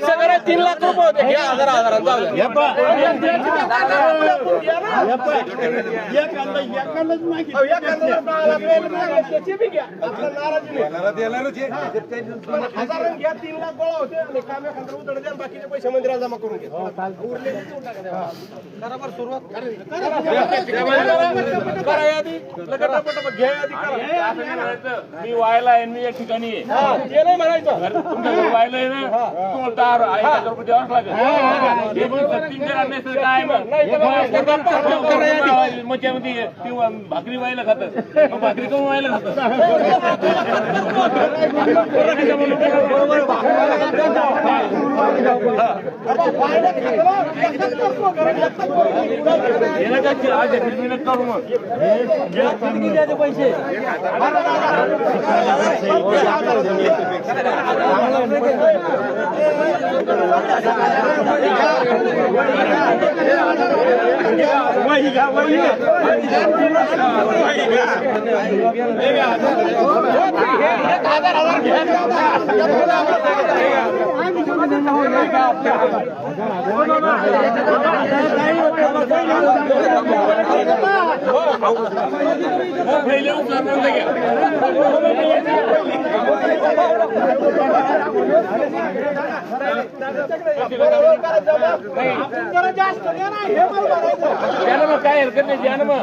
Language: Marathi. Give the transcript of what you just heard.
सगळे 3 लाख रुपये होते. घ्या 1000 जाऊ द्या. त्याची बी घ्या. आपलं नाराजी नाही. हजार घ्या 3 लाख गोळा होते आणि काम्या खांद्र उतरत द्या. बाकीचे पैसे मंदिराला जमा करून घ्या. उरलेले देऊन टाका द्या. बरोबर सुरुवात करा यादी. लगटापट घ्या यादी करा. मी व्हायला आहे मी या ठिकाणी ते नाही म्हणायचं. तुमच्या व्हायला आहे ना तुम्हाला 10,000 रुपये द्यावाच लागेल. काय मच्यामध्ये भाकरी व्हायला खातात भाकरी करून व्हायला खातात. करू मग पैसे पहिले उचलून घ्या. काय हरकत नाही द्या ना मग.